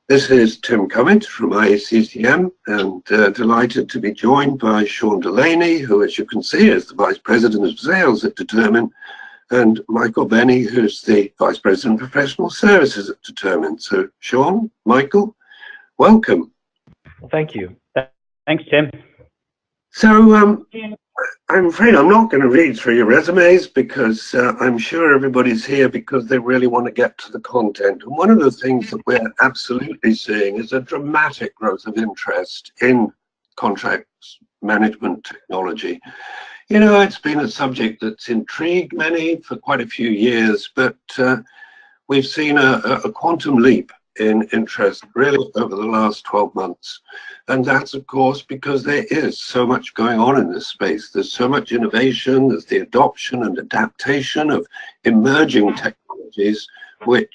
This is Tim Cummett from IACCM, and delighted to be joined by Sean Delaney, who, as you can see, is the Vice President of Sales at Determine, and Michael Benny, who's the Vice President of Professional Services at Determine. So, Sean, Michael, welcome. Well, thank you. Thanks, Tim. So, I'm afraid I'm not going to read through your resumes because I'm sure everybody's here because they really want to get to the content. And one of the things that we're absolutely seeing is a dramatic growth of interest in contracts management technology. You know, it's been a subject that's intrigued many for quite a few years, but we've seen a quantum leap in interest really over the last 12 months. And that's, of course, because there is so much going on in this space. There's so much innovation, there's the adoption and adaptation of emerging technologies, which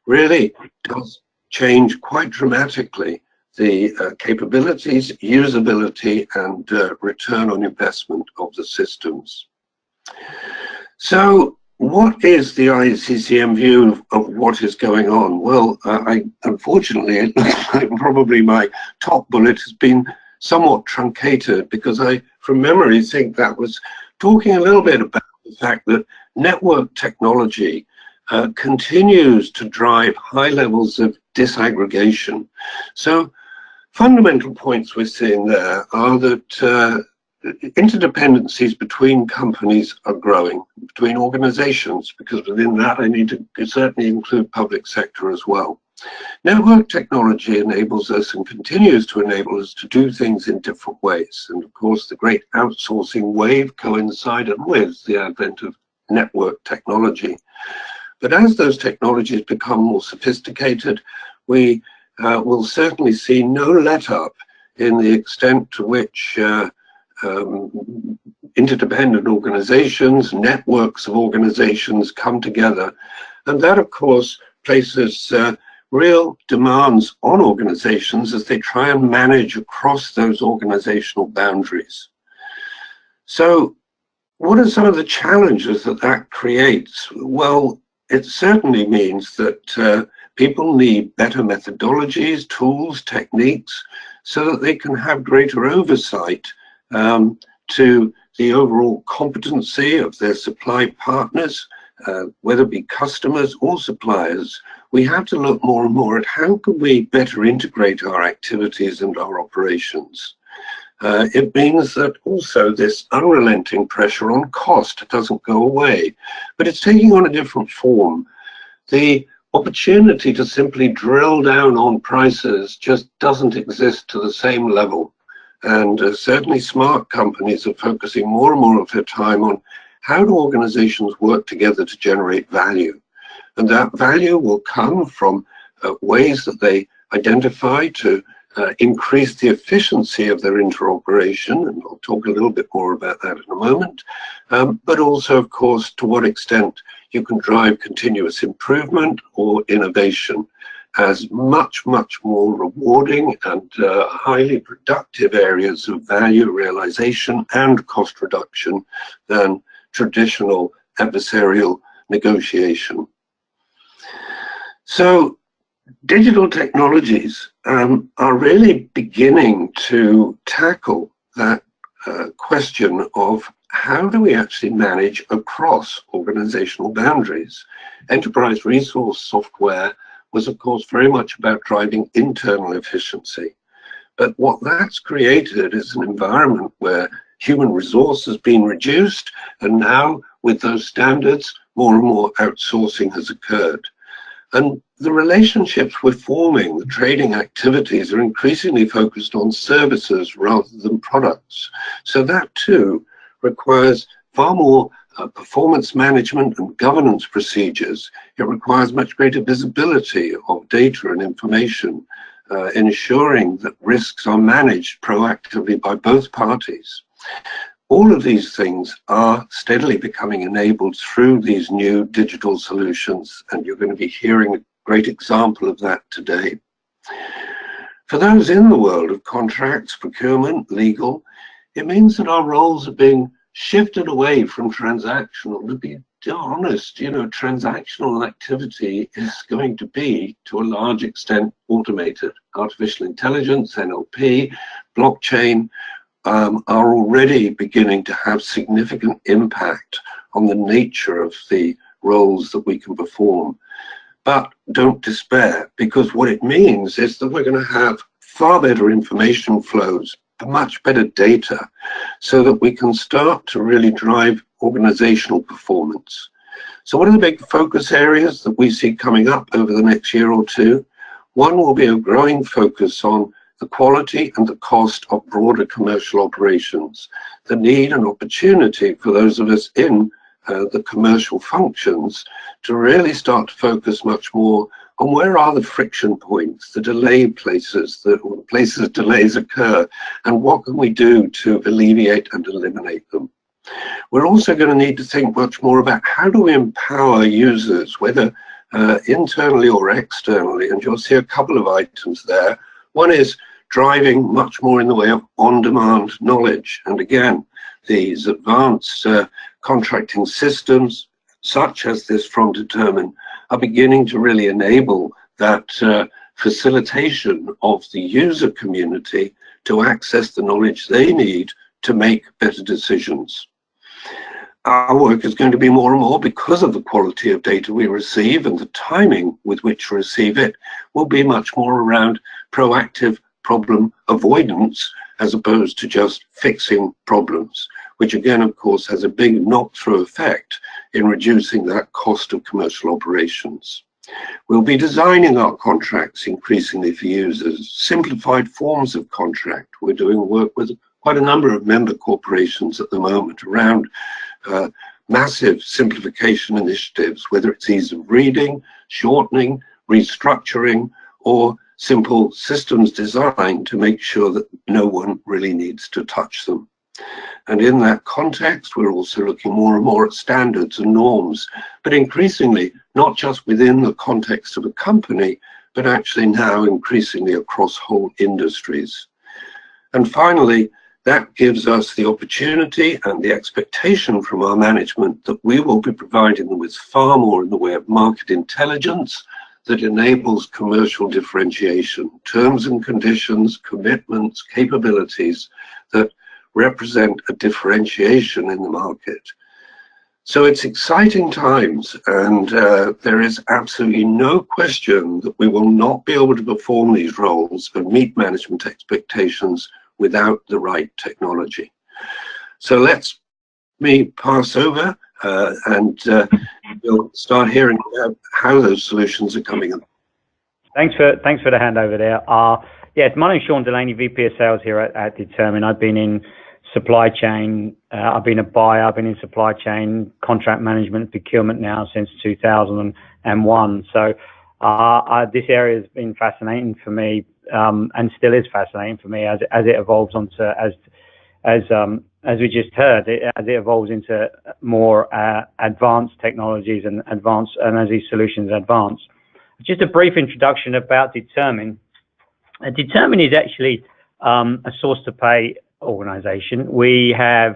really does change quite dramatically the capabilities, usability, and return on investment of the systems. So, what is the IACCM view of what is going on? Well, unfortunately, it looks like probably my top bullet has been somewhat truncated because I, from memory, think that was talking a little bit about the fact that network technology continues to drive high levels of disaggregation. So, fundamental points we're seeing there are that interdependencies between companies are growing, between organizations, because within that I need to certainly include public sector as well. Network technology enables us and continues to enable us to do things in different ways. And of course, the great outsourcing wave coincided with the advent of network technology. But as those technologies become more sophisticated, we will certainly see no let-up in the extent to which interdependent organizations, networks of organizations come together. And that, of course, places real demands on organizations as they try and manage across those organizational boundaries. So what are some of the challenges that that creates? Well, it certainly means that people need better methodologies, tools, techniques, so that they can have greater oversight to the overall competency of their supply partners, whether it be customers or suppliers. We have to look more and more at how can we better integrate our activities and our operations. It means that also this unrelenting pressure on cost doesn't go away, but it's taking on a different form. The opportunity to simply drill down on prices just doesn't exist to the same level. And certainly smart companies are focusing more and more of their time on how do organizations work together to generate value. And that value will come from ways that they identify to increase the efficiency of their interoperation, and I'll talk a little bit more about that in a moment, but also, of course, to what extent you can drive continuous improvement or innovation as much, much more rewarding and highly productive areas of value realization and cost reduction than traditional adversarial negotiation. So digital technologies are really beginning to tackle that question of how do we actually manage across organizational boundaries. Enterprise resource software was, of course, very much about driving internal efficiency. But what that's created is an environment where human resource has been reduced, and now with those standards, more and more outsourcing has occurred. And the relationships we're forming, the trading activities, are increasingly focused on services rather than products. So that too requires far more performance management and governance procedures. It requires much greater visibility of data and information, ensuring that risks are managed proactively by both parties. All of these things are steadily becoming enabled through these new digital solutions, and you're going to be hearing a great example of that today. For those in the world of contracts, procurement, legal, it means that our roles are being shifted away from transactional to be honest, transactional activity is going to be, to a large extent, automated. Artificial intelligence, NLP, blockchain are already beginning to have significant impact on the nature of the roles that we can perform. But don't despair, because what it means is that we're going to have far better information flows, much better data, so that we can start to really drive organizational performance. So what are the big focus areas that we see coming up over the next year or two? One will be a growing focus on the quality and the cost of broader commercial operations, the need and opportunity for those of us in the commercial functions to really start to focus much more on where are the friction points, the delay places, the places delays occur, and what can we do to alleviate and eliminate them. We're also going to need to think much more about how do we empower users, whether internally or externally, and you'll see a couple of items there. One is driving much more in the way of on-demand knowledge, and again, these advanced contracting systems, such as this from Determine, are beginning to really enable that facilitation of the user community to access the knowledge they need to make better decisions. Our work is going to be more and more, because of the quality of data we receive and the timing with which we receive it, will be much more around proactive problem avoidance as opposed to just fixing problems, which again, of course, has a big knock-through effect in reducing that cost of commercial operations. We'll be designing our contracts increasingly for users, simplified forms of contract. We're doing work with quite a number of member corporations at the moment around massive simplification initiatives, whether it's ease of reading, shortening, restructuring, or simple systems design to make sure that no one really needs to touch them. And in that context, we're also looking more and more at standards and norms, but increasingly, not just within the context of a company, but actually now increasingly across whole industries. And finally, that gives us the opportunity and the expectation from our management that we will be providing them with far more in the way of market intelligence that enables commercial differentiation, terms and conditions, commitments, capabilities that represent a differentiation in the market. So it's exciting times, and there is absolutely no question that we will not be able to perform these roles and meet management expectations without the right technology. So let me pass over and we'll start hearing about how those solutions are coming up. Thanks for the handover there. Yes, my name's Sean Delaney, VP of Sales here at Determine. I've been in supply chain, I've been a buyer, I've been in supply chain, contract management, procurement now since 2001. So this area has been fascinating for me, and still is fascinating for me as it evolves onto, as we just heard, as it evolves into more advanced technologies and as these solutions advance. Just a brief introduction about Determine. Determine is actually a source to pay organization. We have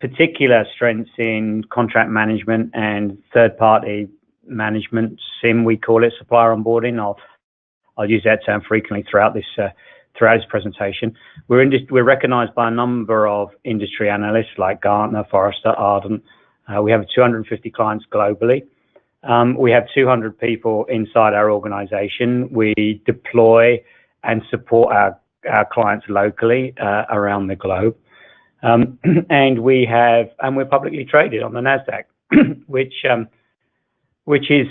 particular strengths in contract management and third-party management, SIM we call it, supplier onboarding. I'll use that term frequently throughout this presentation. We're recognized by a number of industry analysts like Gartner, Forrester, Ardent. We have 250 clients globally. We have 200 people inside our organization. We deploy and support our clients locally around the globe. And we're publicly traded on the NASDAQ, which is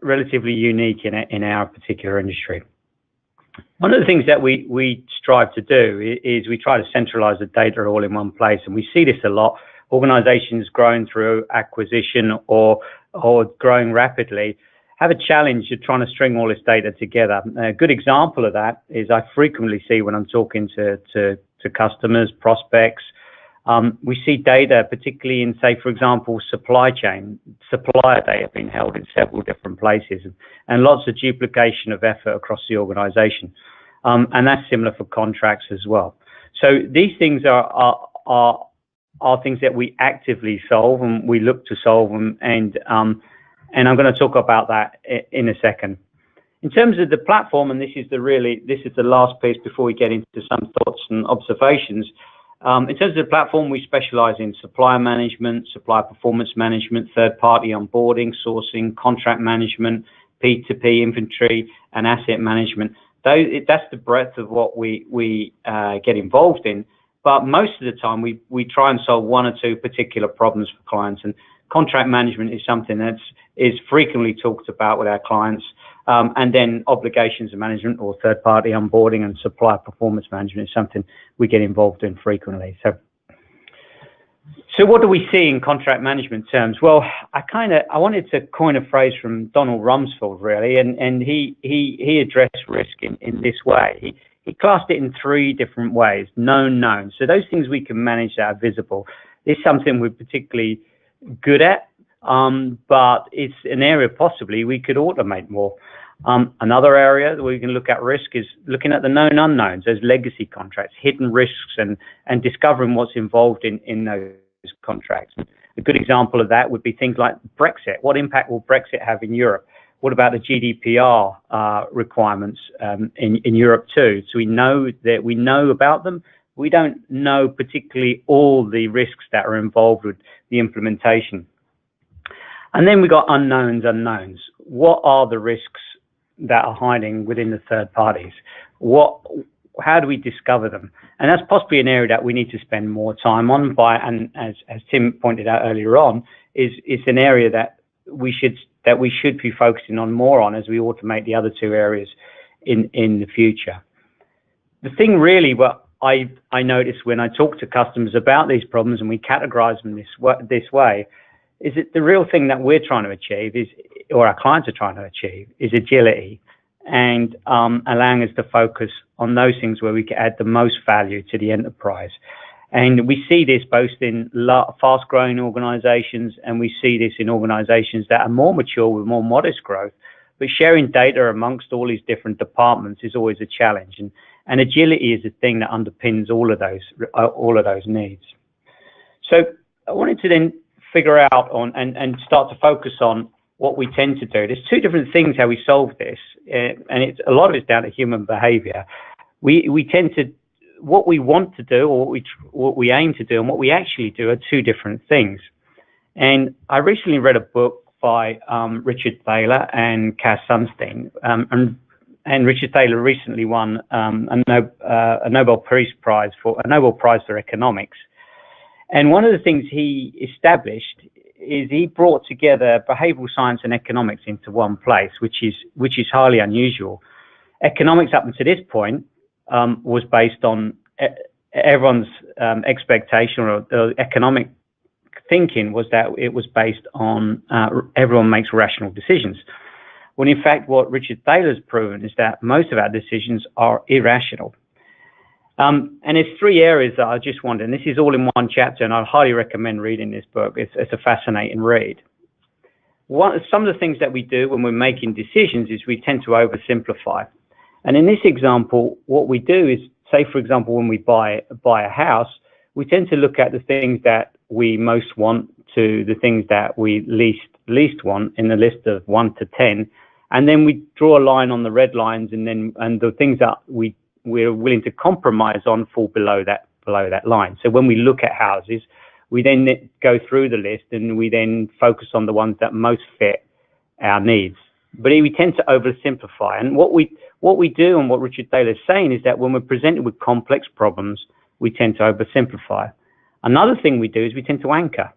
relatively unique in our particular industry. One of the things that we strive to do is we try to centralize the data all in one place, and we see this a lot. Organizations growing through acquisition or growing rapidly have a challenge of trying to string all this data together. A good example of that is I frequently see when I'm talking to customers, prospects, we see data, particularly in, say, for example, supply chain, supplier data being held in several different places, and lots of duplication of effort across the organization. And that's similar for contracts as well. So these things are are things that we actively solve and we look to solve them, and I'm going to talk about that in a second. In terms of the platform, and this is the last piece before we get into some thoughts and observations. In terms of the platform, we specialize in supplier management, supplier performance management, third-party onboarding, sourcing, contract management, P2P inventory, and asset management. That's the breadth of what we get involved in. But most of the time, we try and solve one or two particular problems for clients. And contract management is something that is frequently talked about with our clients. And then obligations management or third-party onboarding and supplier performance management is something we get involved in frequently. So what do we see in contract management terms? Well, I wanted to coin a phrase from Donald Rumsfeld, really, and he addressed risk in this way. He classed it in three different ways: known, knowns. So those things we can manage that are visible. This is something we're particularly good at, but it's an area possibly we could automate more. Another area that we can look at risk is looking at the known unknowns, those legacy contracts, hidden risks, and discovering what's involved in those contracts. A good example of that would be things like Brexit. What impact will Brexit have in Europe? What about the GDPR requirements in Europe too? So we know about them. We don't know particularly all the risks that are involved with the implementation. And then we got unknowns. What are the risks that are hiding within the third parties? How do we discover them? And that's possibly an area that we need to spend more time on. And as Tim pointed out earlier on, it's an area that we should be focusing on more on as we automate the other two areas in the future. The thing really, what I notice when I talk to customers about these problems and we categorize them this way, is that the real thing that we're trying to achieve or our clients are trying to achieve, is agility and allowing us to focus on those things where we can add the most value to the enterprise. And we see this both in fast-growing organizations, and we see this in organizations that are more mature with more modest growth. But sharing data amongst all these different departments is always a challenge, and agility is a thing that underpins all of those needs. So I wanted to then figure out and start to focus on what we tend to do. There's two different things how we solve this, and a lot of it's down to human behavior. We tend to, what we want to do, or what we aim to do, and what we actually do are two different things. And I recently read a book by Richard Thaler and Cass Sunstein, and Richard Thaler recently won a Nobel Prize for economics. And one of the things he established is he brought together behavioral science and economics into one place, which is highly unusual. Economics up until this point was based on everyone's expectation, or economic thinking was that it was based on everyone makes rational decisions. When in fact, what Richard Thaler's proven is that most of our decisions are irrational. And there's three areas that I just wanted, and this is all in one chapter, and I highly recommend reading this book. It's a fascinating read. Some of the things that we do when we're making decisions is we tend to oversimplify. And in this example, what we do is, say, for example, when we buy a house, we tend to look at the things that we most want to the things that we least want in the list of 1 to 10. And then we draw a line on the red lines, and the things that we're willing to compromise on fall below that line. So when we look at houses, we then go through the list and we then focus on the ones that most fit our needs. But we tend to oversimplify. And what we do, and what Richard Thaler is saying, is that when we're presented with complex problems, we tend to oversimplify. Another thing we do is we tend to anchor.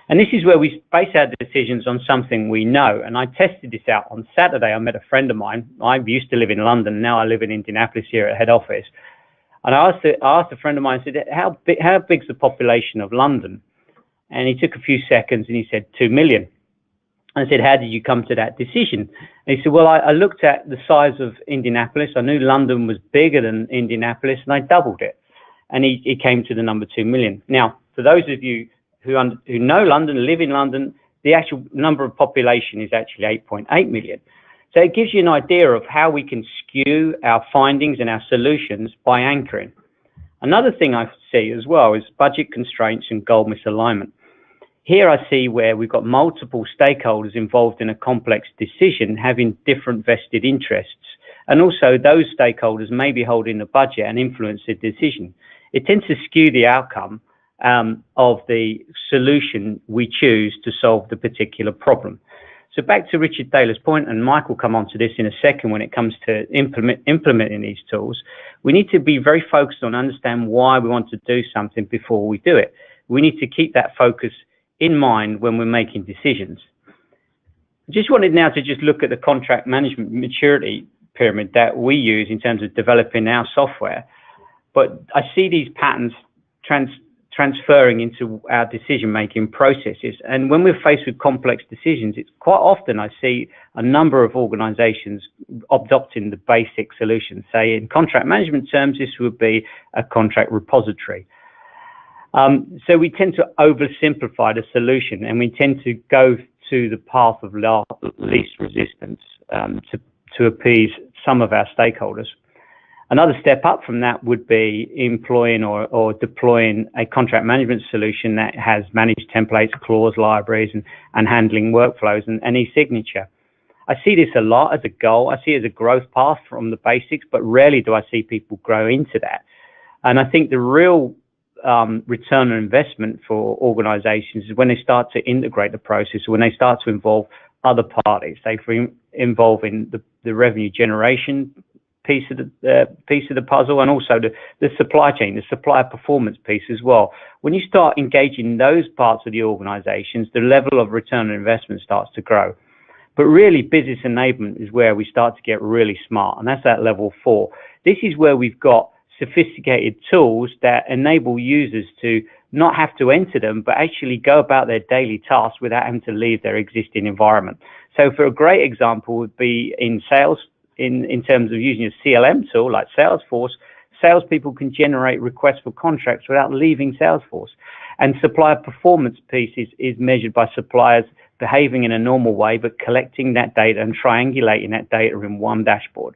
And this is where we base our decisions on something we know. And I tested this out on Saturday. I met a friend of mine. I used to live in London. Now I live in Indianapolis here at head office. And I asked a friend of mine, I said, how big's the population of London? And he took a few seconds and he said, 2 million. I said, how did you come to that decision? And he said, well, I looked at the size of Indianapolis. I knew London was bigger than Indianapolis, and I doubled it. And he came to the number 2 million. Now, for those of you who know London, live in London, the actual number of population is actually 8.8 million. So it gives you an idea of how we can skew our findings and our solutions by anchoring. Another thing I see as well is budget constraints and goal misalignment. Here I see where we've got multiple stakeholders involved in a complex decision having different vested interests. And also those stakeholders may be holding the budget and influence the decision. It tends to skew the outcome of the solution we choose to solve the particular problem. So back to Richard Taylor's point, and Mike will come on to this in a second when it comes to implementing these tools, we need to be very focused on understand why we want to do something before we do it. We need to keep that focus in mind when we're making decisions. I just wanted now to just look at the contract management maturity pyramid that we use in terms of developing our software. But I see these patterns transferring into our decision-making processes. And when we're faced with complex decisions, it's quite often I see a number of organizations adopting the basic solution. Say in contract management terms, this would be a contract repository. So we tend to oversimplify the solution, and we tend to go to the path of least resistance to appease some of our stakeholders. Another step up from that would be employing or deploying a contract management solution that has managed templates, clause libraries, and handling workflows and e-signature. I see this a lot as a goal. I see it as a growth path from the basics, but rarely do I see people grow into that. And I think the real return on investment for organizations is when they start to integrate the process, when they start to involve other parties, say involving the revenue generation piece of the puzzle, and also the supply chain, the supplier performance piece as well. When you start engaging those parts of the organizations, the level of return on investment starts to grow. But really, business enablement is where we start to get really smart, and that's at level 4. This is where we've got sophisticated tools that enable users to not have to enter them, but actually go about their daily tasks without having to leave their existing environment. So for a great example would be in sales, in terms of using a CLM tool like Salesforce, salespeople can generate requests for contracts without leaving Salesforce. And supplier performance piece is measured by suppliers behaving in a normal way, but collecting that data and triangulating that data in one dashboard.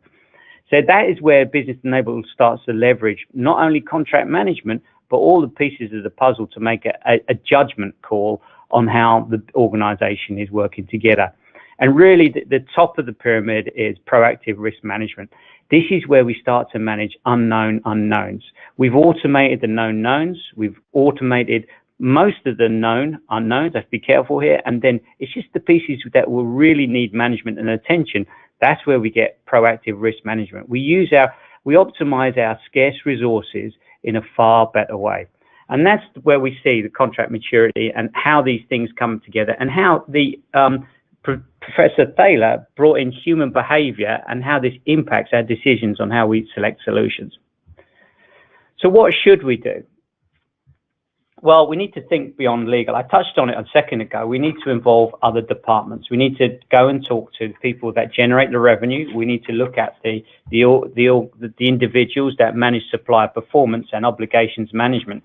So that is where business enablement starts to leverage not only contract management, but all the pieces of the puzzle to make a judgment call on how the organization is working together. And really, the top of the pyramid is proactive risk management. This is where we start to manage unknown unknowns. We've automated the known knowns. We've automated most of the known unknowns. Let's be careful here. And then it's just the pieces that will really need management and attention. That's where we get proactive risk management. We optimize our scarce resources in a far better way. And that's where we see the contract maturity and how these things come together, and how the Professor Taylor brought in human behavior and how this impacts our decisions on how we select solutions. So what should we do? Well, we need to think beyond legal. I touched on it a second ago. We need to involve other departments. We need to go and talk to the people that generate the revenue. We need to look at the individuals that manage supplier performance and obligations management.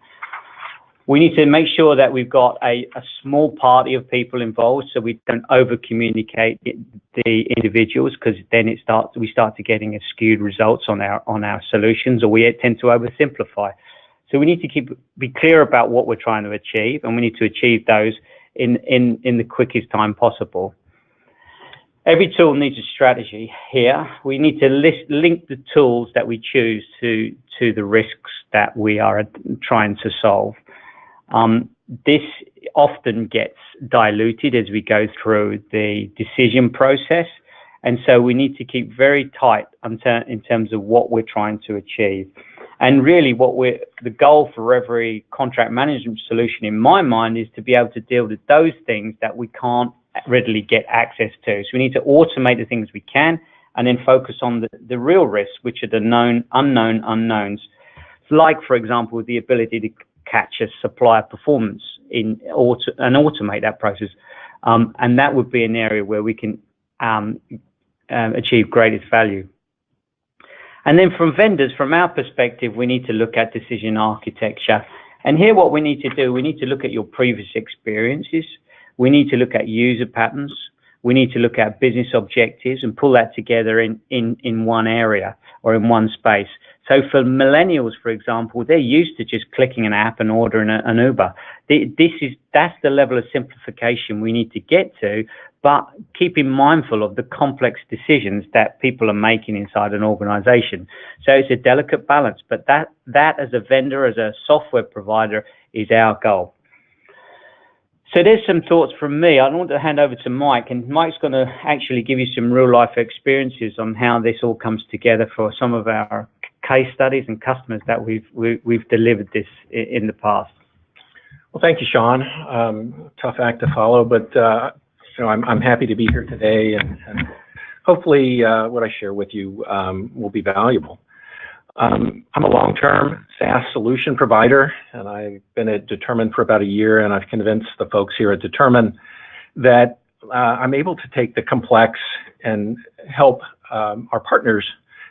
We need to make sure that we've got a small party of people involved, so we don't over-communicate the individuals, because then we start to getting a skewed results on our solutions, or we tend to oversimplify. So we need to be clear about what we're trying to achieve, and we need to achieve those in the quickest time possible. Every tool needs a strategy here. We need to link the tools that we choose to the risks that we are trying to solve. This often gets diluted as we go through the decision process, and so we need to keep very tight in terms of what we're trying to achieve. And really the goal for every contract management solution in my mind is to be able to deal with those things that we can't readily get access to. So we need to automate the things we can, and then focus on the real risks, which are the known unknown unknowns. Like, for example, the ability to catch a supplier performance and automate that process. And that would be an area where we can achieve greatest value. And then from vendors, from our perspective, we need to look at decision architecture. And here what we need to do, we need to look at your previous experiences. We need to look at user patterns. We need to look at business objectives and pull that together in one area or in one space. So for millennials, for example, they're used to just clicking an app and ordering an Uber. That's the level of simplification we need to get to, but keeping mindful of the complex decisions that people are making inside an organization. So it's a delicate balance, but that as a vendor, as a software provider, is our goal. So there's some thoughts from me. I want to hand over to Mike, and Mike's going to actually give you some real life experiences on how this all comes together for some of our case studies and customers that we've delivered this in the past. Well, thank you, Sean. Tough act to follow, but I'm happy to be here today, and hopefully what I share with you will be valuable. I'm a long-term SaaS solution provider, and I've been at Determine for about a year, and I've convinced the folks here at Determine that I'm able to take the complex and help our partners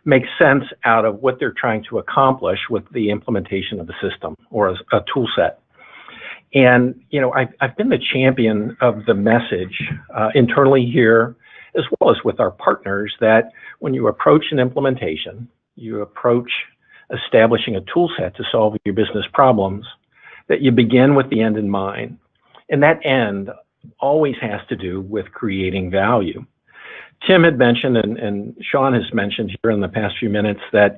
make sense out of what they're trying to accomplish with the implementation of the system or a tool set. And, I've been the champion of the message internally here, as well as with our partners, that when you approach an implementation, you approach establishing a tool set to solve your business problems, that you begin with the end in mind. And that end always has to do with creating value. Tim had mentioned, and Sean has mentioned here in the past few minutes, that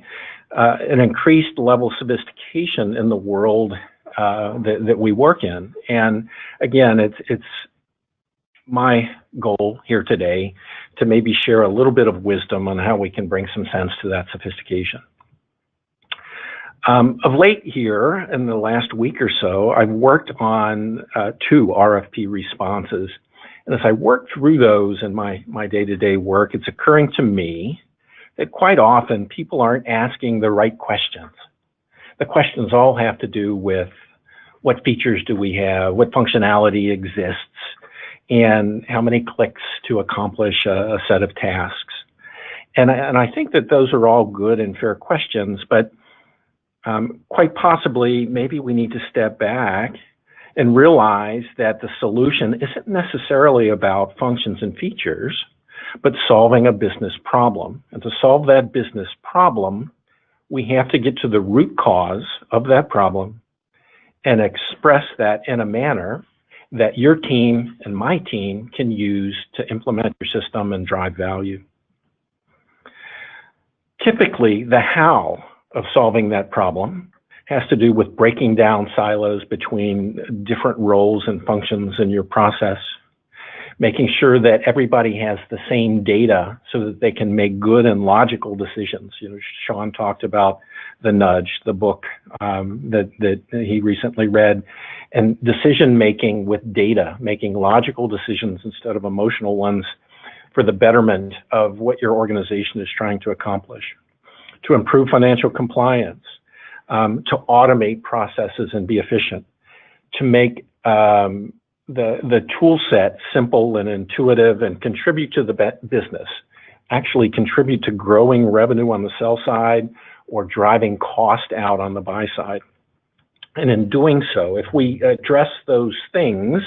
an increased level of sophistication in the world that we work in. And again, it's my goal here today to maybe share a little bit of wisdom on how we can bring some sense to that sophistication. Of late here, in the last week or so, I've worked on 2 RFP responses. And as I work through those in my day-to-day work, it's occurring to me that quite often people aren't asking the right questions. The questions all have to do with what features do we have, what functionality exists, and how many clicks to accomplish a set of tasks. And I think that those are all good and fair questions, but quite possibly, maybe we need to step back and realize that the solution isn't necessarily about functions and features, but solving a business problem. And to solve that business problem, we have to get to the root cause of that problem and express that in a manner that your team and my team can use to implement your system and drive value. Typically, the how of solving that problem has to do with breaking down silos between different roles and functions in your process, making sure that everybody has the same data so that they can make good and logical decisions. Sean talked about The Nudge, the book that he recently read, and decision-making with data, making logical decisions instead of emotional ones for the betterment of what your organization is trying to accomplish, to improve financial compliance, to automate processes and be efficient, to make the tool set simple and intuitive and contribute to the business, actually contribute to growing revenue on the sell side or driving cost out on the buy side. And in doing so, if we address those things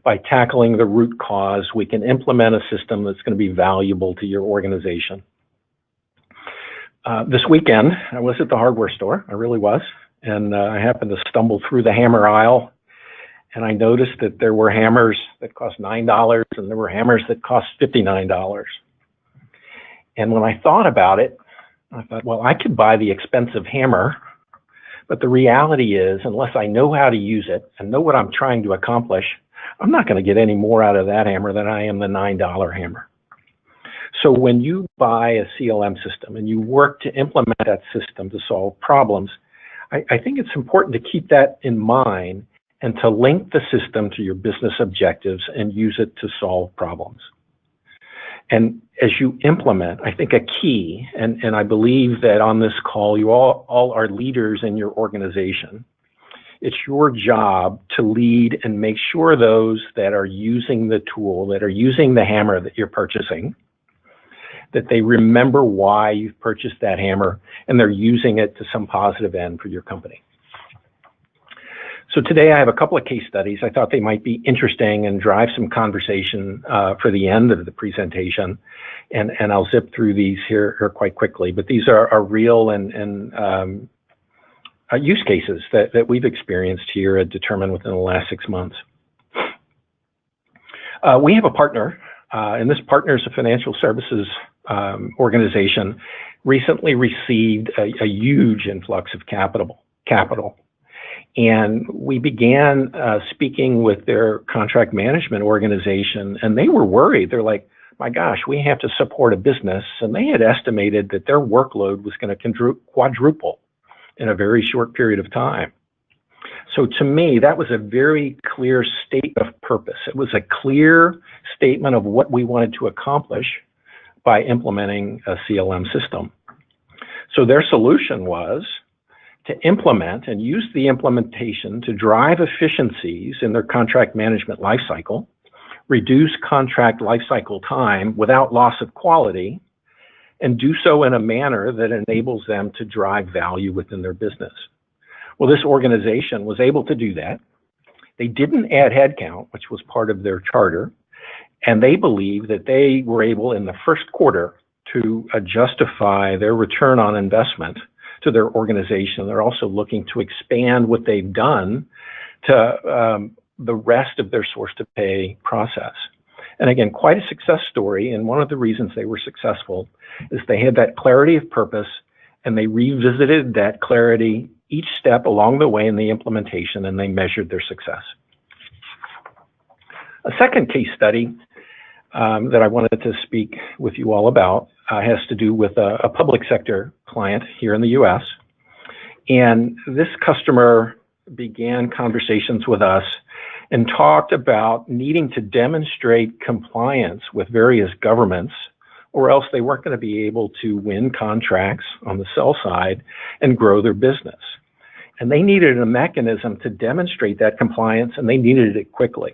by tackling the root cause, we can implement a system that's going to be valuable to your organization. This weekend, I was at the hardware store. I really was. And I happened to stumble through the hammer aisle. And I noticed that there were hammers that cost $9 and there were hammers that cost $59. And when I thought about it, I thought, well, I could buy the expensive hammer, but the reality is, unless I know how to use it and know what I'm trying to accomplish, I'm not going to get any more out of that hammer than I am the $9 hammer. So when you buy a CLM system and you work to implement that system to solve problems, I think it's important to keep that in mind and to link the system to your business objectives and use it to solve problems. And as you implement, I think a key, and I believe that on this call, you all are leaders in your organization. It's your job to lead and make sure those that are using the tool, that are using the hammer that you're purchasing, that they remember why you've purchased that hammer and they're using it to some positive end for your company. So today I have a couple of case studies. I thought they might be interesting and drive some conversation for the end of the presentation. And I'll zip through these here quite quickly. But these are real and use cases that we've experienced here at Determine within the last 6 months. We have a partner, and this partner is a financial services organization, recently received a huge influx of capital. And we began speaking with their contract management organization, and they were worried. They're like, my gosh, we have to support a business. And they had estimated that their workload was going to quadruple in a very short period of time. So to me, that was a very clear statement of purpose. It was a clear statement of what we wanted to accomplish by implementing a CLM system. So their solution was to implement and use the implementation to drive efficiencies in their contract management lifecycle, reduce contract lifecycle time without loss of quality, and do so in a manner that enables them to drive value within their business. Well, this organization was able to do that. They didn't add headcount, which was part of their charter, and they believe that they were able in the first quarter to justify their return on investment to their organization. They're also looking to expand what they've done to the rest of their source to pay process. And again, quite a success story. And one of the reasons they were successful is they had that clarity of purpose, and they revisited that clarity each step along the way in the implementation, and they measured their success. A second case study that I wanted to speak with you all about has to do with a public sector client here in the US. And this customer began conversations with us and talked about needing to demonstrate compliance with various governments, or else they weren't going to be able to win contracts on the sell side and grow their business. And they needed a mechanism to demonstrate that compliance, and they needed it quickly.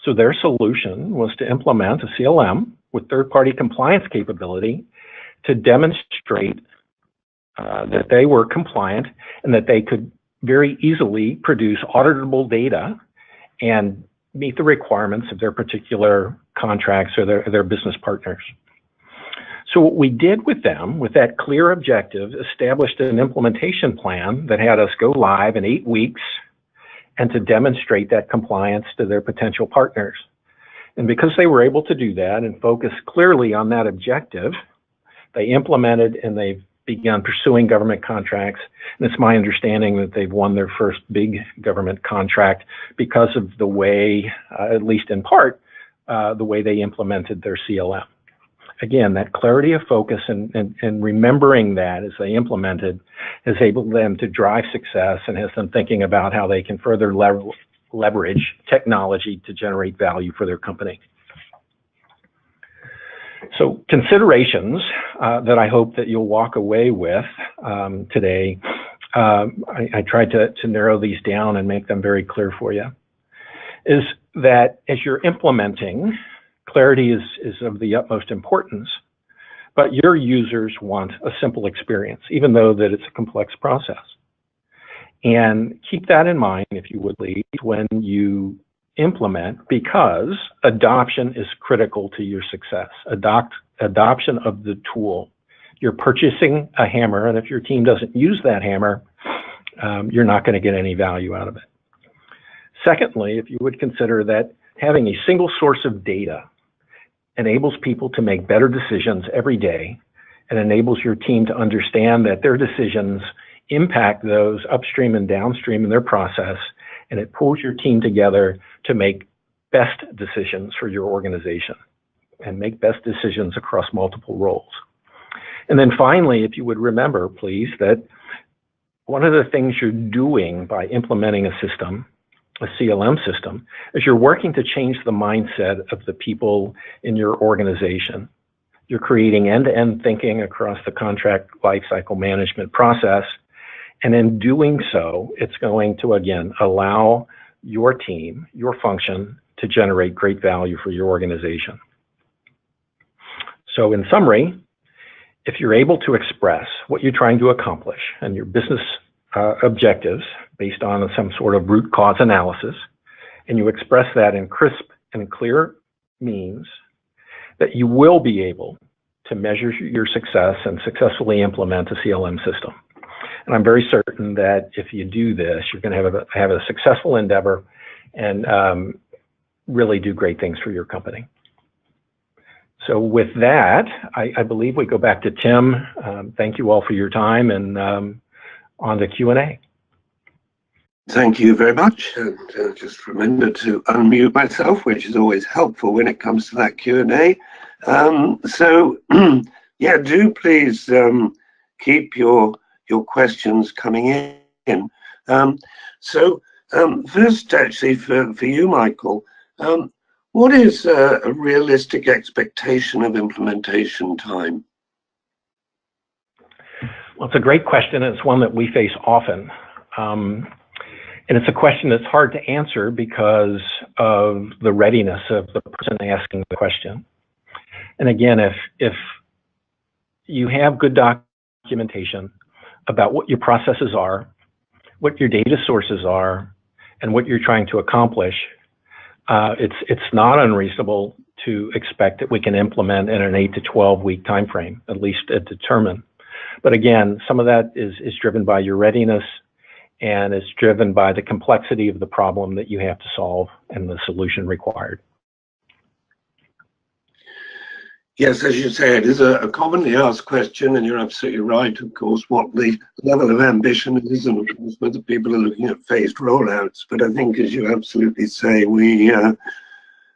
So their solution was to implement a CLM with third-party compliance capability to demonstrate that they were compliant and that they could very easily produce auditable data and meet the requirements of their particular contracts or their business partners. So what we did with them, with that clear objective, established an implementation plan that had us go live in 8 weeks and to demonstrate that compliance to their potential partners. And because they were able to do that and focus clearly on that objective, they implemented and they've begun pursuing government contracts. And it's my understanding that they've won their first big government contract because of the way, at least in part, the way they implemented their CLM. Again, that clarity of focus and remembering that as they implemented has enabled them to drive success and has them thinking about how they can further leverage technology to generate value for their company. So considerations that I hope that you'll walk away with today, I tried to narrow these down and make them very clear for you, is that as you're implementing, clarity is of the utmost importance, but your users want a simple experience, even though that it's a complex process. And keep that in mind, if you would please, when you implement, because adoption is critical to your success. Adoption of the tool. You're purchasing a hammer, and if your team doesn't use that hammer, you're not going to get any value out of it. Secondly, if you would consider that having a single source of data enables people to make better decisions every day and enables your team to understand that their decisions impact those upstream and downstream in their process, and it pulls your team together to make best decisions for your organization and make best decisions across multiple roles. And then finally, if you would remember, please, that one of the things you're doing by implementing a system, a CLM system, is you're working to change the mindset of the people in your organization. You're creating end-to-end thinking across the contract lifecycle management process. And in doing so, it's going to, again, allow your team, your function, to generate great value for your organization. So in summary, if you're able to express what you're trying to accomplish and your business objectives based on some sort of root cause analysis, and you express that in crisp and clear means, that you will be able to measure your success and successfully implement a CLM system. And I'm very certain that if you do this, you're going to have a successful endeavor and really do great things for your company. So with that, I believe we go back to Tim. Thank you all for your time, and on to Q&A. Thank you very much. And just remember to unmute myself, which is always helpful when it comes to that Q&A. Yeah, do please keep your questions coming in. First, actually, for you, Michael, what is a realistic expectation of implementation time? Well, it's a great question. It's one that we face often. And it's a question that's hard to answer because of the readiness of the person asking the question. And again, if you have good documentation about what your processes are, what your data sources are, and what you're trying to accomplish, it's not unreasonable to expect that we can implement in an 8 to 12 week time frame, at least at Determine. But again, some of that is driven by your readiness, and it's driven by the complexity of the problem that you have to solve and the solution required. Yes, as you say, it is a commonly asked question, and you're absolutely right, of course, what the level of ambition is, and of course, whether people are looking at phased rollouts. But I think, as you absolutely say, we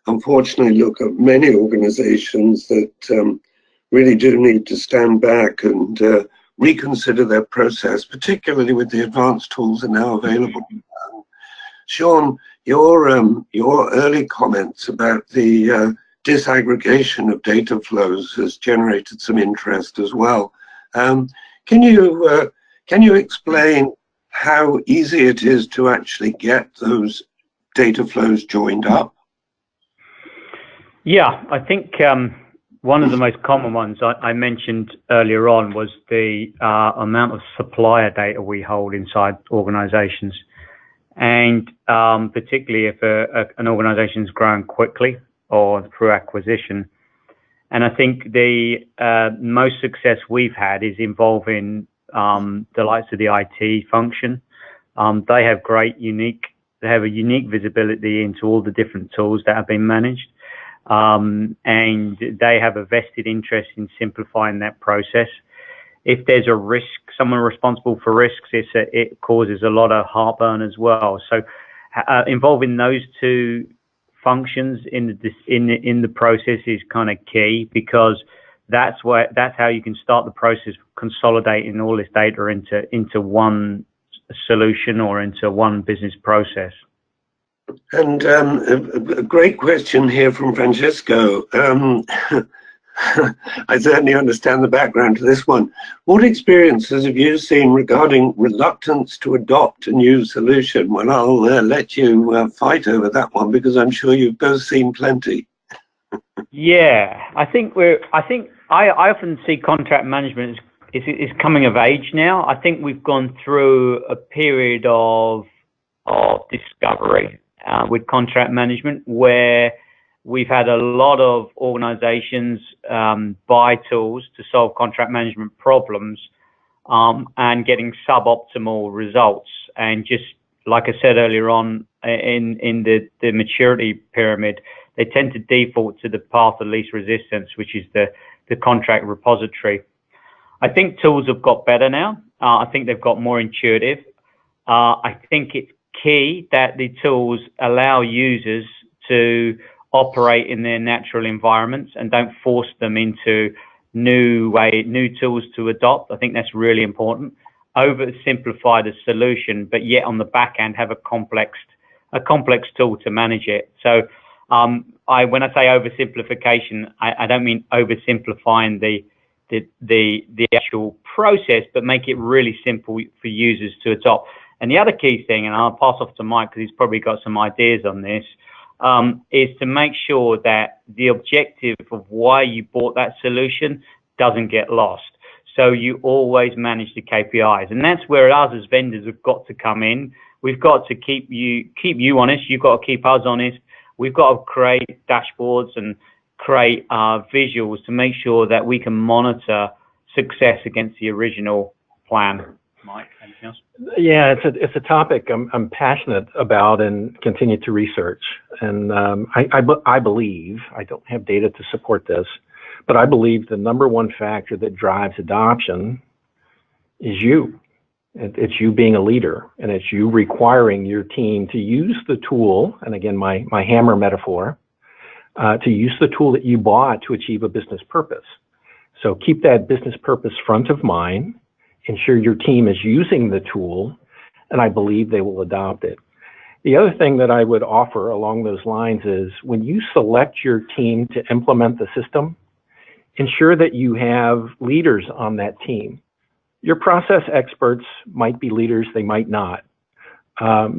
unfortunately look at many organizations that really do need to stand back and reconsider their process, particularly with the advanced tools that are now available. Sean, your early comments about the disaggregation of data flows has generated some interest as well. Can you explain how easy it is to actually get those data flows joined up? Yeah, I think one of the most common ones I mentioned earlier on was the amount of supplier data we hold inside organizations. And particularly if an organization is growing quickly or through acquisition. And I think the most success we've had is involving the likes of the IT function. They have they have a unique visibility into all the different tools that have been managed. And they have a vested interest in simplifying that process. If there's a risk, someone responsible for risks, it causes a lot of heartburn as well. So involving those two functions in the process is kind of key, because that's how you can start the process of consolidating all this data into one solution or into one business process. And a great question here from Francisco. I certainly understand the background to this one. What experiences have you seen regarding reluctance to adopt a new solution? Well, I'll let you fight over that one, because I'm sure you've both seen plenty. Yeah, I often see contract management is coming of age now. I think we've gone through a period of discovery with contract management, where we've had a lot of organizations buy tools to solve contract management problems and getting suboptimal results. And just like I said earlier on, in the maturity pyramid, they tend to default to the path of least resistance, which is the contract repository. I think tools have got better now. I think they've got more intuitive. I think it's key that the tools allow users to operate in their natural environments and don't force them into new tools to adopt. I think that's really important. Oversimplify the solution, but yet on the back end have a complex tool to manage it. So when I say oversimplification, I don't mean oversimplifying the actual process, but make it really simple for users to adopt. And the other key thing, and I'll pass off to Mike because he's probably got some ideas on this, is to make sure that the objective of why you bought that solution doesn't get lost. So you always manage the KPIs. And that's where us as vendors have got to come in. we've got to keep you honest. You've got to keep us honest. We've got to create dashboards and create visuals to make sure that we can monitor success against the original plan. Mike, anything else? Yeah, it's a topic I'm passionate about and continue to research. And I believe, I don't have data to support this, but I believe the number one factor that drives adoption is you. It's you being a leader, and it's you requiring your team to use the tool, and again, my hammer metaphor, to use the tool that you bought to achieve a business purpose. So keep that business purpose front of mind, ensure your team is using the tool, and I believe they will adopt it. The other thing that I would offer along those lines is when you select your team to implement the system, ensure that you have leaders on that team. Your process experts might be leaders, they might not.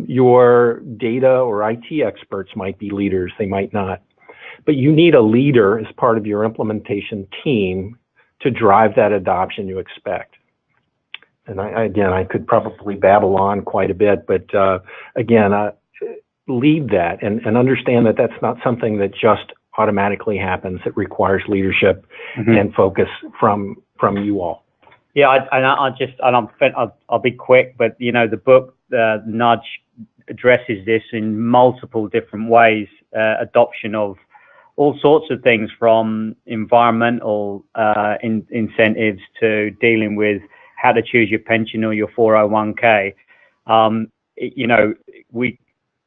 Your data or IT experts might be leaders, they might not. But you need a leader as part of your implementation team to drive that adoption you expect. And I could probably babble on quite a bit, but lead that and understand that that's not something that just automatically happens. It requires leadership and focus from you all. Yeah, I'll be quick, but you know, the book, Nudge, addresses this in multiple different ways, adoption of all sorts of things from environmental incentives to dealing with how to choose your pension or your 401k. You know, we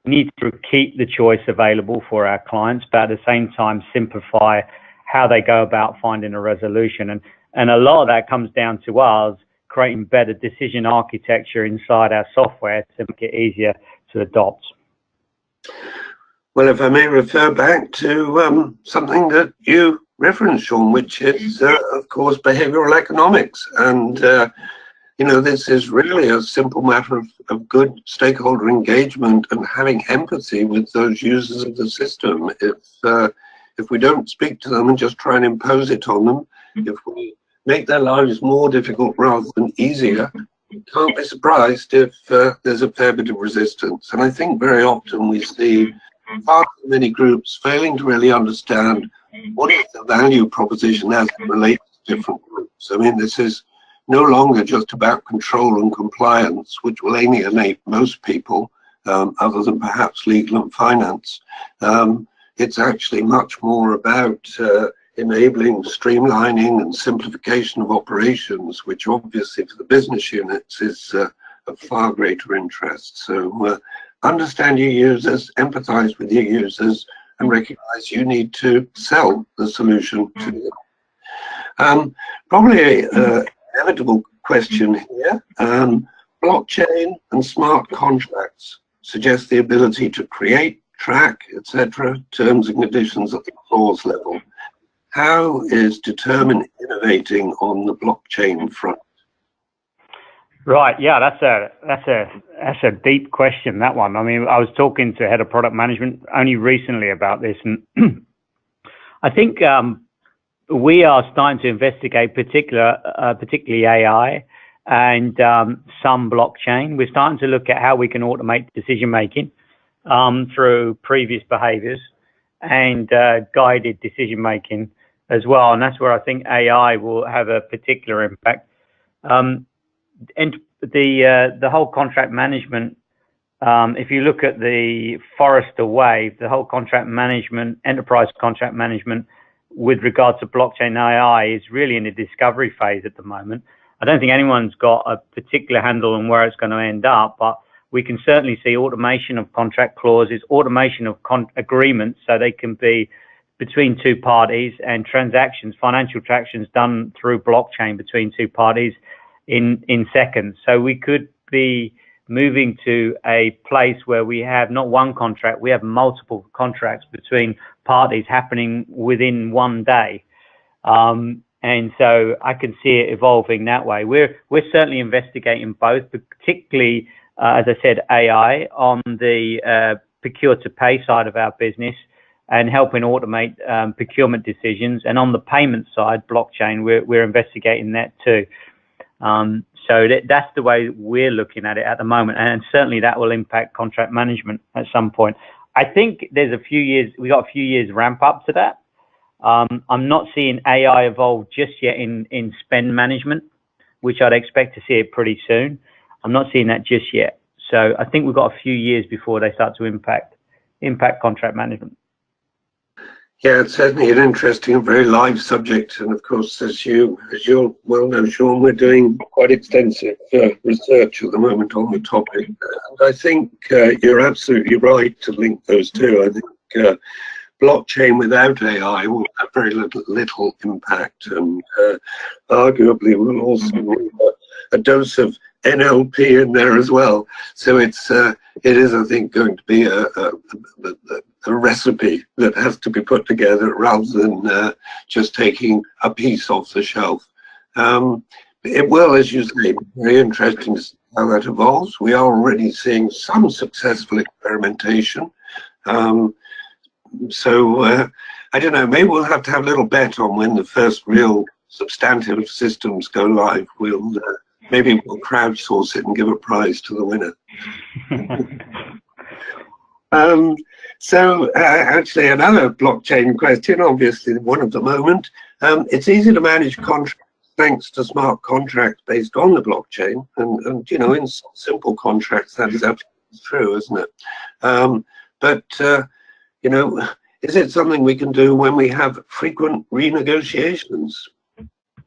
need to keep the choice available for our clients, but at the same time simplify how they go about finding a resolution. And a lot of that comes down to us creating better decision architecture inside our software to make it easier to adopt. Well, if I may refer back to something that you referenced, Sean, which is, of course, behavioral economics. And, you know, this is really a simple matter of good stakeholder engagement and having empathy with those users of the system. If we don't speak to them and just try and impose it on them, if we make their lives more difficult rather than easier, you can't be surprised if there's a fair bit of resistance. And I think very often we see far too many groups failing to really understand what is the value proposition as it relates to different groups. I mean, this is no longer just about control and compliance, which will alienate most people, other than perhaps legal and finance. It's actually much more about enabling streamlining and simplification of operations, which obviously for the business units is of far greater interest. So understand your users, empathize with your users, and recognize you need to sell the solution to them. Probably an inevitable question here. Blockchain and smart contracts suggest the ability to create, track, etc., terms and conditions at the clause level. How is Determine innovating on the blockchain front? Right, yeah, that's a deep question, that one. I mean, I was talking to head of product management only recently about this, and I think we are starting to investigate particularly AI and some blockchain. We're starting to look at how we can automate decision making through previous behaviors and guided decision making as well, and that's where I think AI will have a particular impact. And the whole contract management, if you look at the Forrester wave, the whole contract management, enterprise contract management with regard to blockchain AI is really in the discovery phase at the moment. I don't think anyone's got a particular handle on where it's going to end up, but we can certainly see automation of contract clauses, automation of agreements, so they can be between two parties, and transactions, financial transactions done through blockchain between two parties in seconds. So we could be moving to a place where we have not one contract, we have multiple contracts between parties happening within one day. And so I can see it evolving that way. We're certainly investigating both, particularly, as I said, AI on the procure to pay side of our business and helping automate procurement decisions. And on the payment side, blockchain, we're investigating that too. So that's the way we're looking at it at the moment, and certainly that will impact contract management at some point. I think there's a few years, we got a few years ramp up to that. I'm not seeing AI evolve just yet in spend management, which I'd expect to see it pretty soon. I'm not seeing that just yet. So I think we've got a few years before they start to impact contract management. Yeah, it's certainly an interesting and very live subject. And of course, as you'll well know, Sean, we're doing quite extensive research at the moment on the topic. And I think you're absolutely right to link those two. I think blockchain without AI will have very little impact, and arguably will also need a dose of NLP in there as well. So it is, I think, going to be a recipe that has to be put together rather than just taking a piece off the shelf. It will, as you say, be very interesting to see how that evolves. We are already seeing some successful experimentation. So I don't know, maybe we'll have to have a little bet on when the first real substantive systems go live. Maybe we'll crowdsource it and give a prize to the winner. So actually another blockchain question, obviously one of the moment. It's easy to manage contracts thanks to smart contracts based on the blockchain. And you know, in simple contracts, that is absolutely true, isn't it? But you know, is it something we can do when we have frequent renegotiations?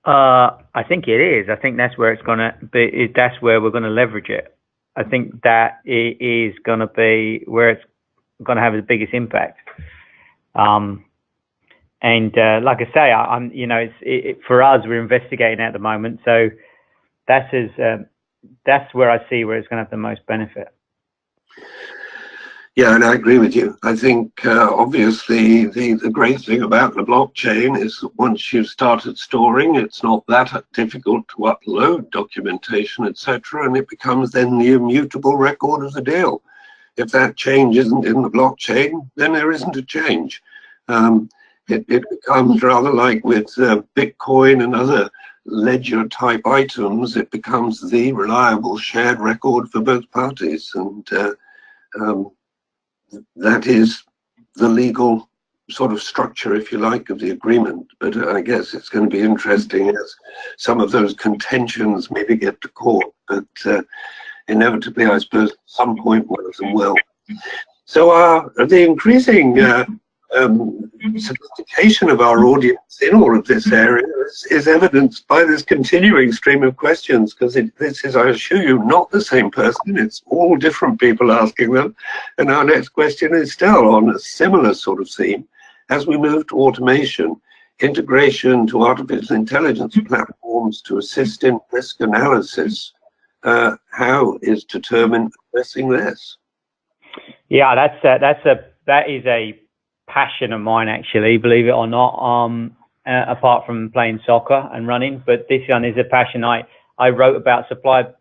I think it is. I think that's where it's going to be. That's where we're going to leverage it. I think that it is going to be where it's going to have the biggest impact. And like I say, I'm, you know, for us, we're investigating at the moment. So that's where I see where it's going to have the most benefit. Yeah, and I agree with you. I think obviously the great thing about the blockchain is that once you've started storing, it's not that difficult to upload documentation, etc., and it becomes then the immutable record of the deal. If that change isn't in the blockchain, then there isn't a change. It becomes rather like with Bitcoin and other ledger type items, it becomes the reliable shared record for both parties, and that is the legal sort of structure, if you like, of the agreement. But I guess it's going to be interesting as some of those contentions maybe get to court. But inevitably, I suppose, at some point, one of them will. So the increasing sophistication of our audience in all of this area is evidenced by this continuing stream of questions, because this is, I assure you, not the same person. It's all different people asking them. And our next question is still on a similar sort of theme. As we move to automation, integration to artificial intelligence platforms to assist in risk analysis, how is Determine addressing this? Yeah, that is a passion of mine, actually, believe it or not, apart from playing soccer and running. But this one is a passion. I wrote about supplier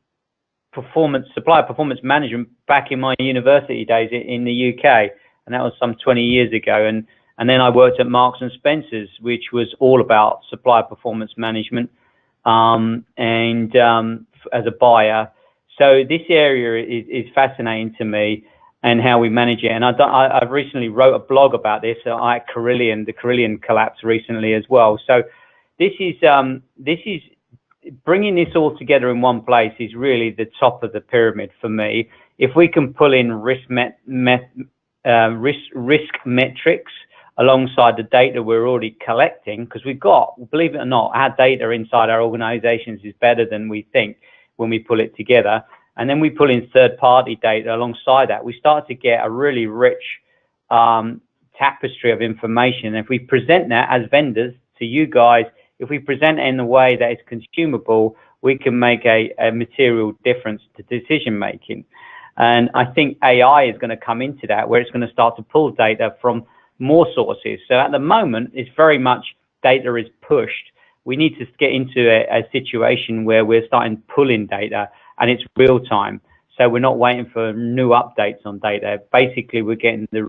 performance management back in my university days in the UK, and that was some 20 years ago. And then I worked at Marks and Spencer's, which was all about supplier performance management, as a buyer. So this area is fascinating to me, and how we manage it. And I've recently wrote a blog about this at Carillion, the Carillion collapse recently as well. So this is bringing this all together in one place is really the top of the pyramid for me. If we can pull in risk metrics alongside the data we're already collecting, because we've got, believe it or not, our data inside our organizations is better than we think when we pull it together. And then we pull in third-party data alongside that. We start to get a really rich tapestry of information. And if we present that as vendors to you guys, if we present it in a way that is consumable, we can make a material difference to decision making. And I think AI is going to come into that, where it's going to start to pull data from more sources. So at the moment, it's very much data is pushed. We need to get into a situation where we're starting pulling data, and it's real time. So we're not waiting for new updates on data. Basically, we're getting the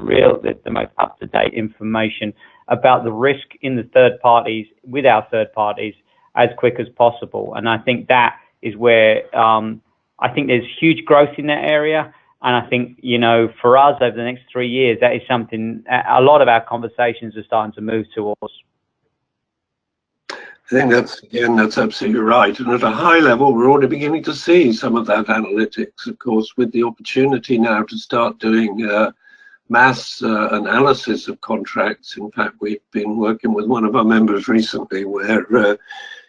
most up-to-date information about the risk in the third parties, with our third parties, as quick as possible. And I think that is where I think there's huge growth in that area. And I think, you know, for us over the next 3 years, that is something a lot of our conversations are starting to move towards. I think that's absolutely right. And at a high level, we're already beginning to see some of that analytics, of course, with the opportunity now to start doing mass analysis of contracts. In fact, we've been working with one of our members recently where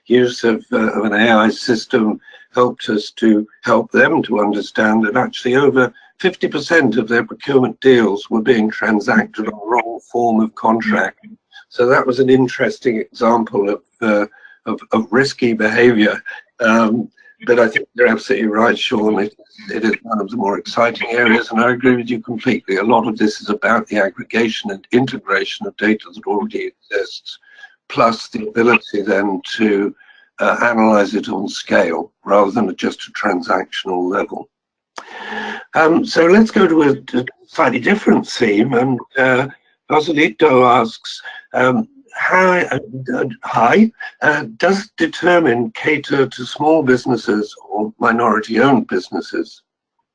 use of an AI system helped us to help them to understand that actually over 50% of their procurement deals were being transacted on the wrong form of contract. So that was an interesting example of risky behavior. But I think you're absolutely right, Sean. It is one of the more exciting areas, and I agree with you completely. A lot of this is about the aggregation and integration of data that already exists, plus the ability then to analyze it on scale rather than at just a transactional level. So let's go to a slightly different theme, and Joselito asks, hi, does Determine cater to small businesses or minority-owned businesses?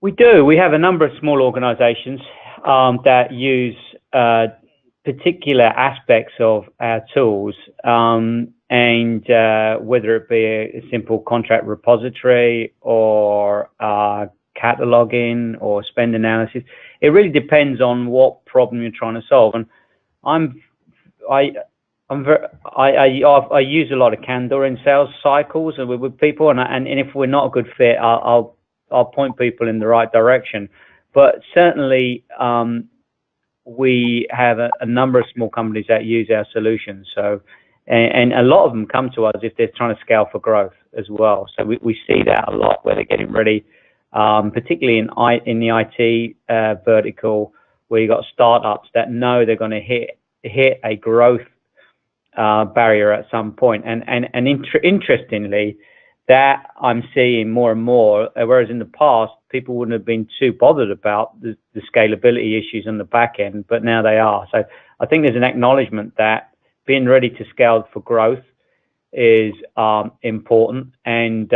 We do. We have a number of small organizations that use particular aspects of our tools, and whether it be a simple contract repository or cataloging or spend analysis, it really depends on what problem you're trying to solve. And I use a lot of candor in sales cycles and with people, and if we're not a good fit, I'll point people in the right direction. But certainly, we have a number of small companies that use our solutions. So, and a lot of them come to us if they're trying to scale for growth as well. So we see that a lot where they're getting ready, particularly in the IT vertical, where you've got startups that know they're going to hit a growth barrier at some point. And interestingly, that I'm seeing more and more, whereas in the past, people wouldn't have been too bothered about the scalability issues on the back end, but now they are. So I think there's an acknowledgement that being ready to scale for growth is important, and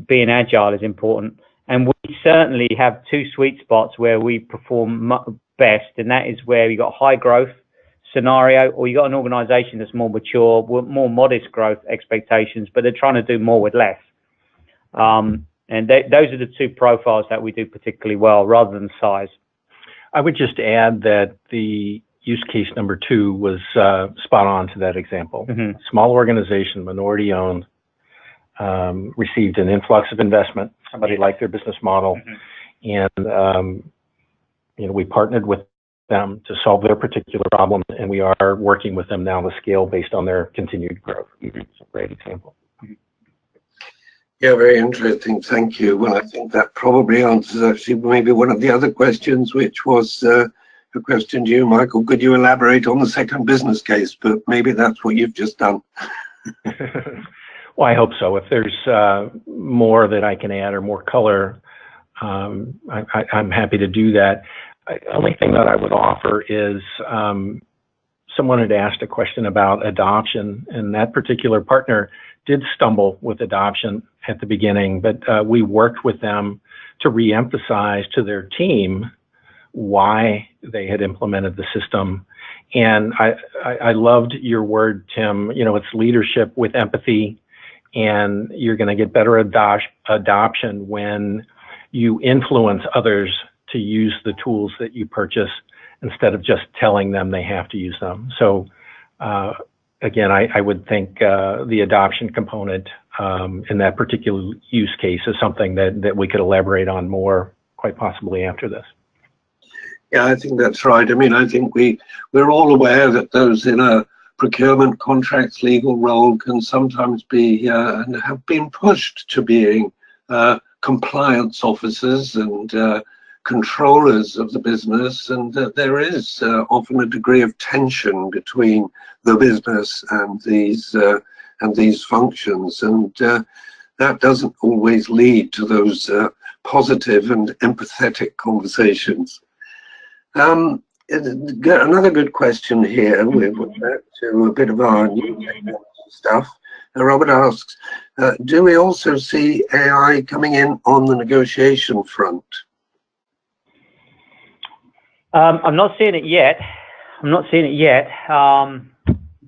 being agile is important. And we certainly have two sweet spots where we perform best, and that is where you got high growth scenario, or you got an organization that's more mature, with more modest growth expectations, but they're trying to do more with less. And those are the two profiles that we do particularly well, rather than size. I would just add that the use case number 2 was spot on to that example. Mm-hmm. Small organization, minority owned, received an influx of investment. Somebody liked their business model, mm-hmm. And you know, we partnered with them to solve their particular problem, and we are working with them now to scale based on their continued growth. It's a great example. Yeah, very interesting. Thank you. Well, I think that probably answers actually maybe one of the other questions, which was a question to you, Michael. Could you elaborate on the second business case? But maybe that's what you've just done. Well, I hope so. If there's more that I can add or more color, I'm happy to do that. The only thing that I would offer is someone had asked a question about adoption, and that particular partner did stumble with adoption at the beginning, but we worked with them to re-emphasize to their team why they had implemented the system. And I loved your word, Tim. You know, it's leadership with empathy, and you're going to get better adoption when you influence others to use the tools that you purchase instead of just telling them they have to use them. So again, I would think the adoption component in that particular use case is something that we could elaborate on more, quite possibly after this. Yeah, I think that's right. I mean, I think we're all aware that those in a procurement, contracts, legal role can sometimes be and have been pushed to being compliance officers and controllers of the business, and that there is often a degree of tension between the business and these functions, and that doesn't always lead to those positive and empathetic conversations. Another good question here, we're back to a bit of our new stuff. Robert asks, do we also see AI coming in on the negotiation front? I'm not seeing it yet.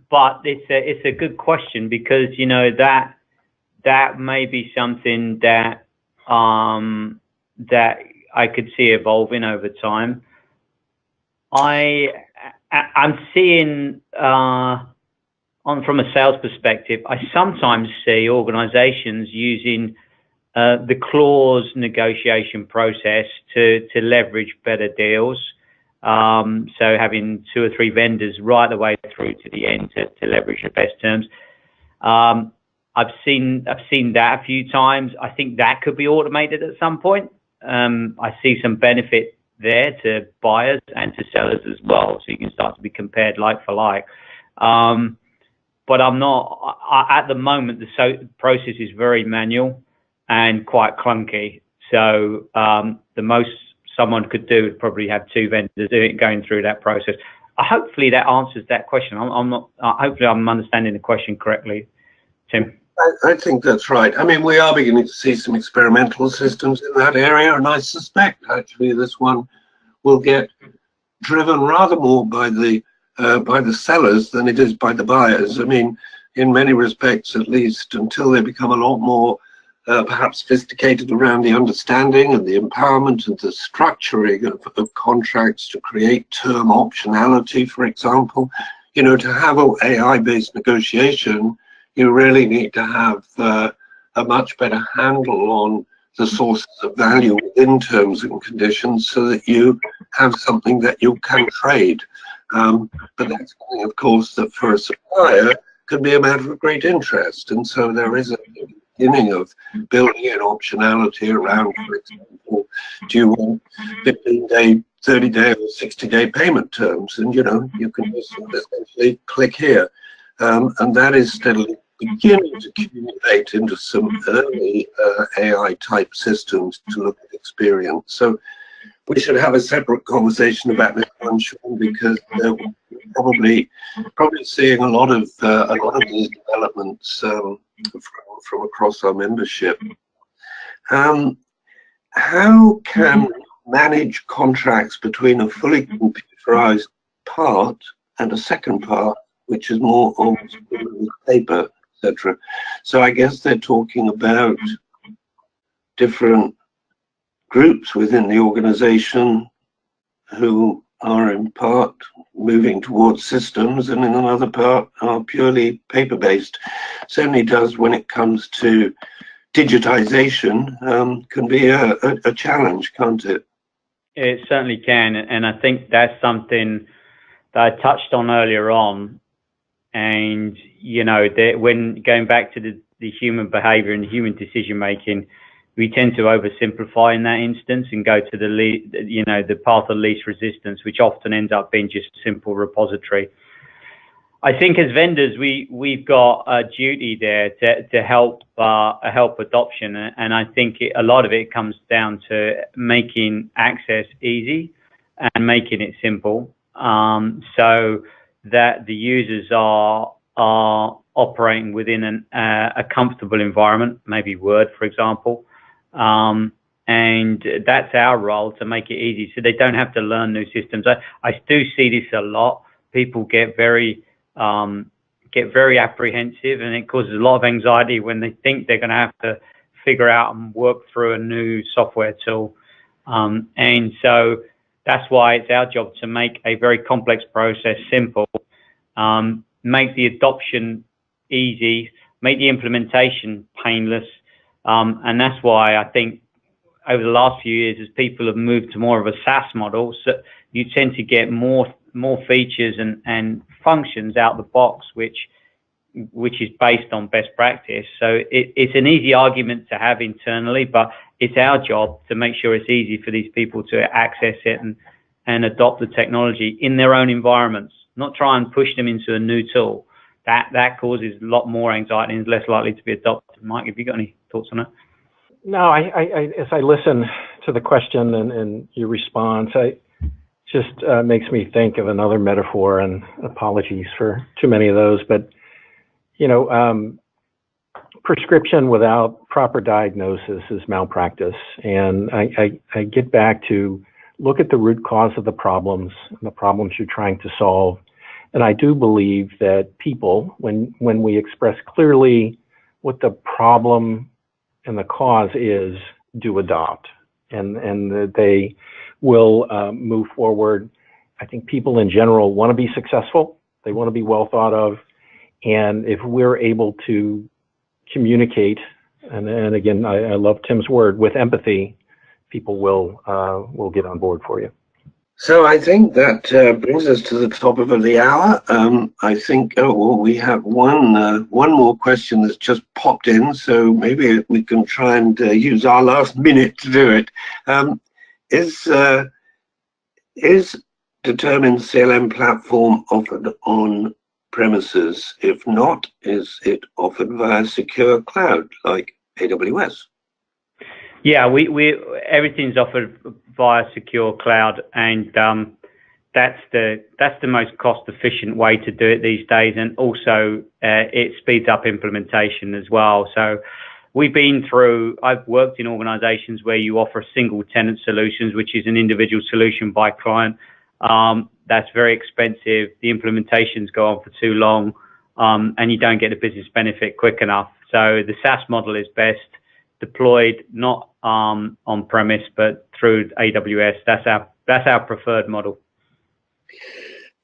But it's a good question, because you know that may be something that that I could see evolving over time. I'm seeing from a sales perspective, I sometimes see organizations using the clause negotiation process to leverage better deals. So having 2 or 3 vendors right the way through to the end to leverage the best terms. I've seen that a few times. I think that could be automated at some point. I see some benefit there to buyers and to sellers as well, so you can start to be compared like for like. But I'm not at the moment. The process is very manual and quite clunky. So the most someone could do would probably have 2 vendors going through that process. Hopefully that answers that question. I'm not. Hopefully I'm understanding the question correctly, Tim. I think that's right. I mean, we are beginning to see some experimental systems in that area, and I suspect actually this one will get driven rather more by the sellers than it is by the buyers. I mean, in many respects, at least, until they become a lot more perhaps sophisticated around the understanding and the empowerment and the structuring of contracts to create term optionality, for example. You know, to have an AI-based negotiation, you really need to have a much better handle on the sources of value within terms and conditions, so that you have something that you can trade. But that's something, of course, that for a supplier can be a matter of great interest. And so there is a beginning of building in optionality around, for example, do you want 15-day, 30-day, or 60-day payment terms? And, you know, you can just essentially click here. And that is steadily beginning to accumulate into some early AI-type systems to look at experience. So we should have a separate conversation about this one, Sean, because we're probably seeing a lot of these developments from across our membership. How can manage contracts between a fully computerized part and a second part, which is more on paper, etc.? So I guess they're talking about different groups within the organization who are in part moving towards systems, and in another part are purely paper-based. Certainly does, when it comes to digitization, can be a challenge, can't it? It certainly can, and I think that's something that I touched on earlier on. And you know, when going back to the human behavior and the human decision making, we tend to oversimplify in that instance and go to the path of least resistance, which often ends up being just a simple repository. I think as vendors, we've got a duty there to help adoption, and I think a lot of it comes down to making access easy and making it simple, so that the users are operating within a comfortable environment, maybe Word, for example. And that's our role, to make it easy so they don't have to learn new systems. I do see this a lot. People get very apprehensive, and it causes a lot of anxiety when they think they're going to have to figure out and work through a new software tool. And so that's why it's our job to make a very complex process simple, make the adoption easy, make the implementation painless. And that's why I think over the last few years, as people have moved to more of a SaaS model, so you tend to get more features and functions out the box, which is based on best practice. So it's an easy argument to have internally, but it's our job to make sure it's easy for these people to access it and adopt the technology in their own environments, not try and push them into a new tool. That causes a lot more anxiety and is less likely to be adopted. Mike, have you got any thoughts on that? No, as I listen to the question and your response, it just makes me think of another metaphor, and apologies for too many of those, but you know, prescription without proper diagnosis is malpractice. And I get back to look at the root cause of the problems you're trying to solve. And I do believe that people, when we express clearly what the problem and the cause is, do adopt, and that they will move forward. I think people in general want to be successful. They want to be well thought of. And if we're able to communicate, and again, I love Tim's word, with empathy, people will get on board for you. So I think that brings us to the top of the hour. I think we have one more question that's just popped in, so maybe we can try and use our last minute to do it. Is Determine CLM platform offered on premises? If not, is it offered via secure cloud like AWS? Yeah, we everything's offered via secure cloud, and that's the most cost efficient way to do it these days, and also it speeds up implementation as well. So I've worked in organizations where you offer single tenant solutions, which is an individual solution by client. That's very expensive. The implementations go on for too long, and you don't get the business benefit quick enough. So the SaaS model is best deployed not on premise but through AWS. That's our preferred model.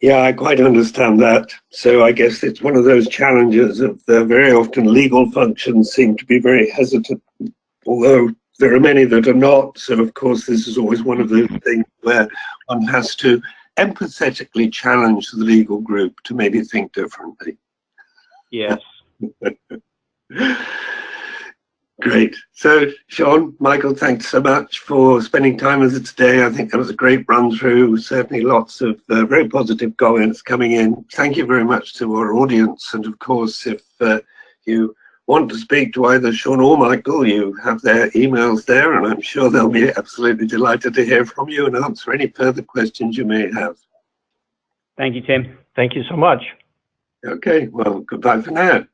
Yeah, I quite understand that. So I guess it's one of those challenges of very often legal functions seem to be very hesitant, although there are many that are not. So of course this is always one of those things where one has to empathetically challenge the legal group to maybe think differently. Yes. Great. So, Sean, Michael, thanks so much for spending time with us today. I think that was a great run through. Certainly lots of very positive comments coming in. Thank you very much to our audience. And of course, if you want to speak to either Sean or Michael, you have their emails there, and I'm sure they'll be absolutely delighted to hear from you and answer any further questions you may have. Thank you, Tim. Thank you so much. Okay, well, goodbye for now.